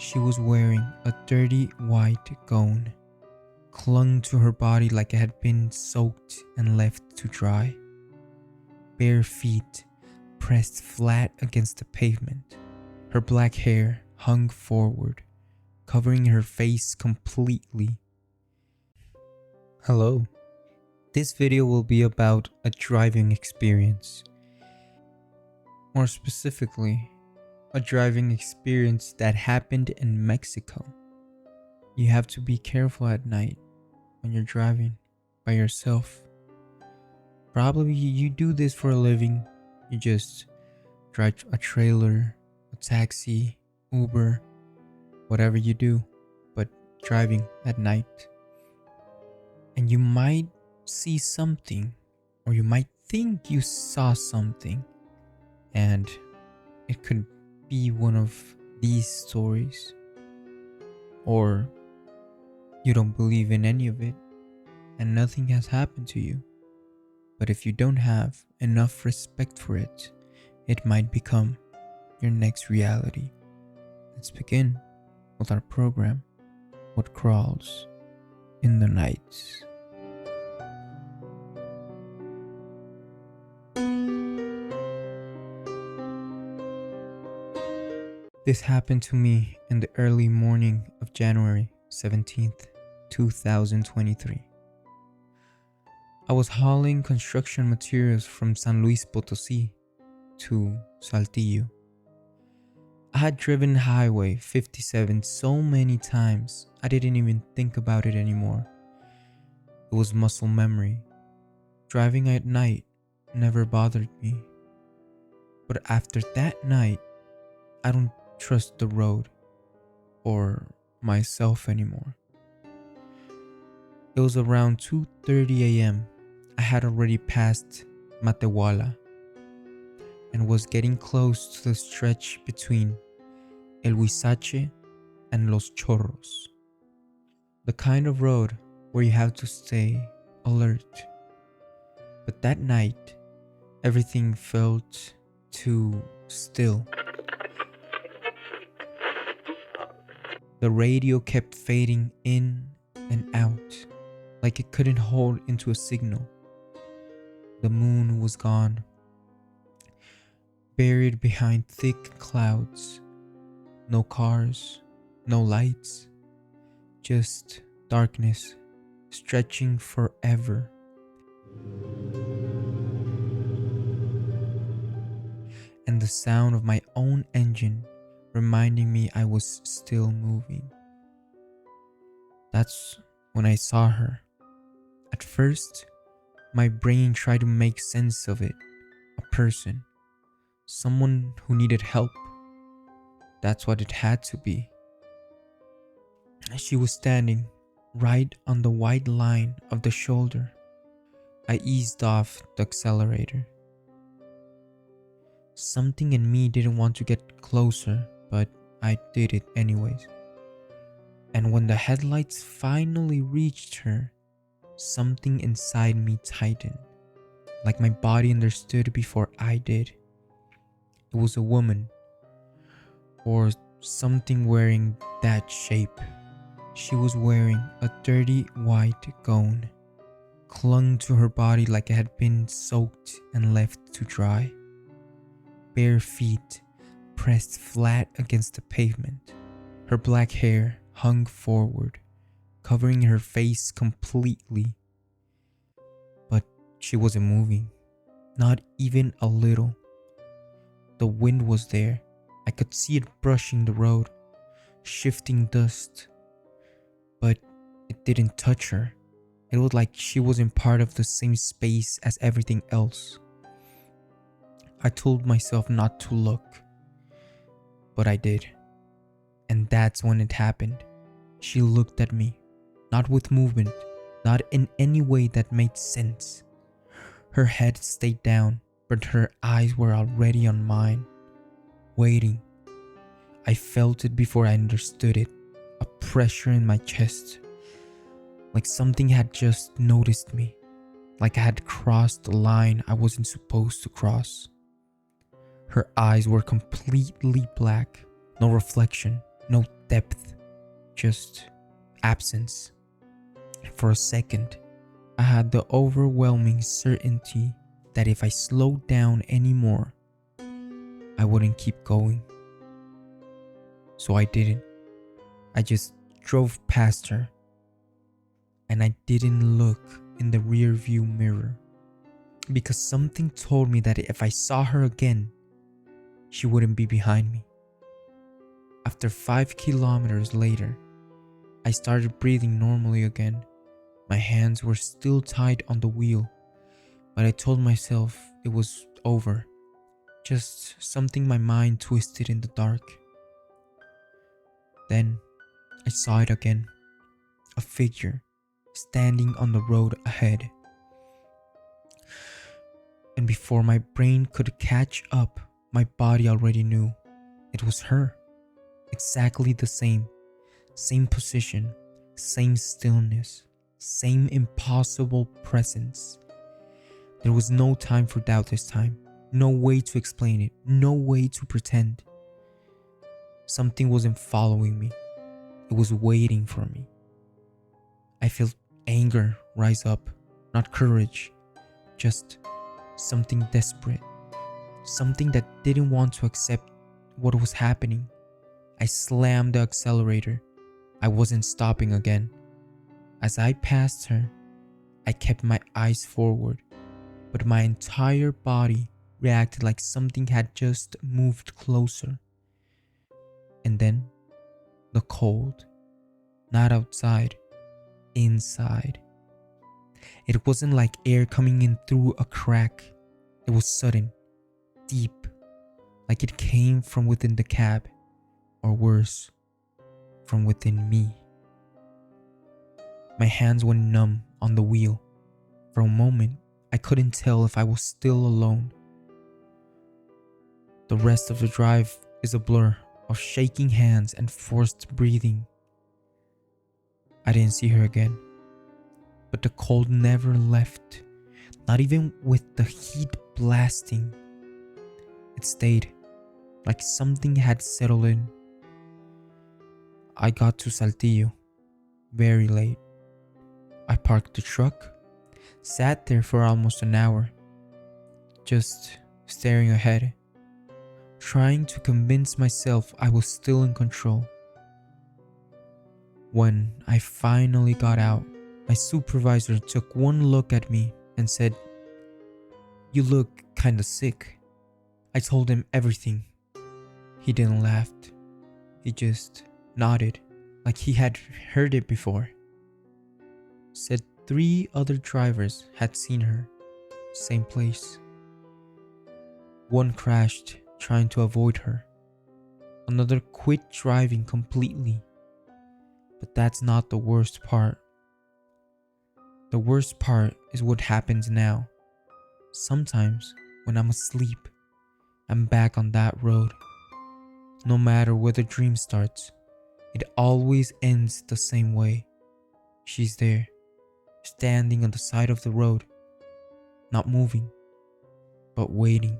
She was wearing a dirty white gown, clung to her body like it had been soaked and left to dry. Bare feet pressed flat against the pavement. Her black hair hung forward, covering her face completely. Hello. This video will be about a driving experience. More specifically, a driving experience that happened in Mexico. You have to be careful at night when you're driving by yourself. Probably you do this for a living. You just drive a trailer, a taxi, Uber, whatever you do, but driving at night. And you might see something, or you might think you saw something, and it could be one of these stories, or you don't believe in any of it and nothing has happened to you. But if you don't have enough respect for it, it might become your next reality. Let's begin with our program, What Crawls in the Nights. This happened to me in the early morning of January 17th, 2023. I was hauling construction materials from San Luis Potosí to Saltillo. I had driven Highway 57 so many times I didn't even think about it anymore. It was muscle memory. Driving at night never bothered me. But after that night, I don't trust the road or myself anymore. It was around 2:30 a.m. I had already passed Matehuala and was getting close to the stretch between El Huizache and Los Chorros, the kind of road where you have to stay alert. But that night, everything felt too still. The radio kept fading in and out, like it couldn't hold into a signal. The moon was gone, buried behind thick clouds. No cars, no lights, just darkness stretching forever. And the sound of my own engine reminding me I was still moving. That's when I saw her. At first, my brain tried to make sense of it. A person, someone who needed help. That's what it had to be. She was standing right on the white line of the shoulder. I eased off the accelerator. Something in me didn't want to get closer, but I did it anyways. And when the headlights finally reached her, something inside me tightened, like my body understood before I did. It was a woman, or something wearing that shape. She was wearing a dirty white gown, clung to her body like it had been soaked and left to dry. Bare feet pressed flat against the pavement. Her black hair hung forward, covering her face completely. But she wasn't moving, not even a little. The wind was there. I could see it brushing the road, shifting dust. But it didn't touch her. It was like she wasn't part of the same space as everything else. I told myself not to look, but I did. And that's when it happened. She looked at me, not with movement, not in any way that made sense. Her head stayed down, but her eyes were already on mine, waiting. I felt it before I understood it, a pressure in my chest, like something had just noticed me, like I had crossed the line I wasn't supposed to cross. Her eyes were completely black, no reflection, no depth, just absence. For a second, I had the overwhelming certainty that if I slowed down anymore, I wouldn't keep going. So I didn't. I just drove past her, and I didn't look in the rear view mirror because something told me that if I saw her again, she wouldn't be behind me. After 5 kilometers later, I started breathing normally again. My hands were still tied on the wheel, but I told myself it was over. Just something my mind twisted in the dark. Then I saw it again. A figure standing on the road ahead. And before my brain could catch up, my body already knew it was her. Exactly the same. Same position, same stillness, same impossible presence. There was no time for doubt this time. No way to explain it. No way to pretend. Something wasn't following me. It was waiting for me. I felt anger rise up, not courage, just something desperate. Something that didn't want to accept what was happening. I slammed the accelerator. I wasn't stopping again. As I passed her, I kept my eyes forward, but my entire body reacted like something had just moved closer. And then, the cold. Not outside, inside. It wasn't like air coming in through a crack. It was sudden, deep, like it came from within the cab, or worse, from within me. My hands went numb on the wheel. For a moment, I couldn't tell if I was still alone. The rest of the drive is a blur of shaking hands and forced breathing. I didn't see her again, but the cold never left, not even with the heat blasting. It stayed, like something had settled in. I got to Saltillo very late. I parked the truck, sat there for almost an hour, just staring ahead, trying to convince myself I was still in control. When I finally got out, my supervisor took one look at me and said, "You look kinda sick." I told him everything. He didn't laugh. He just nodded like he had heard it before. Said 3 other drivers had seen her, same place. One crashed trying to avoid her. Another quit driving completely. But that's not the worst part. The worst part is what happens now. Sometimes when I'm asleep, I'm back on that road. No matter where the dream starts, it always ends the same way. She's there, standing on the side of the road, not moving, but waiting.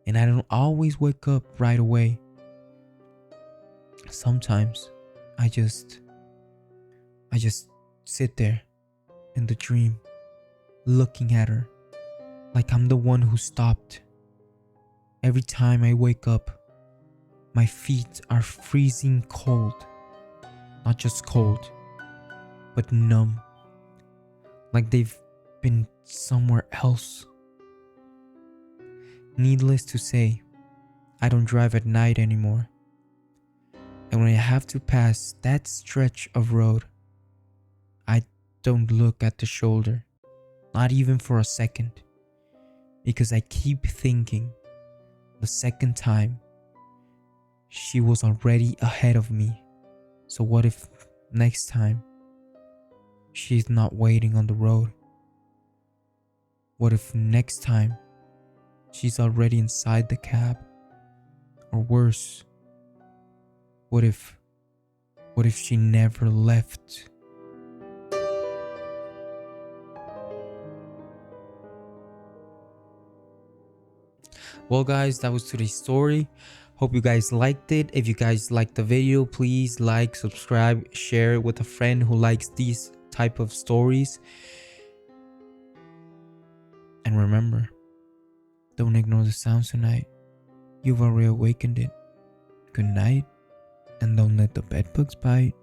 And I don't always wake up right away. Sometimes I just sit there in the dream, looking at her, like I'm the one who stopped. Every time I wake up, my feet are freezing cold. Not just cold, but numb. Like they've been somewhere else. Needless to say, I don't drive at night anymore. And when I have to pass that stretch of road, I don't look at the shoulder, not even for a second, because I keep thinking the second time she was already ahead of me. So what if next time she's not waiting on the road? What if next time she's already inside the cab? Or worse, what if she never left? Well guys, that was today's story. Hope you guys liked it. If you guys liked the video, please like, subscribe, share it with a friend who likes these type of stories. And remember, don't ignore the sounds tonight. You've already awakened it. Good night, and don't let the bedbugs bite.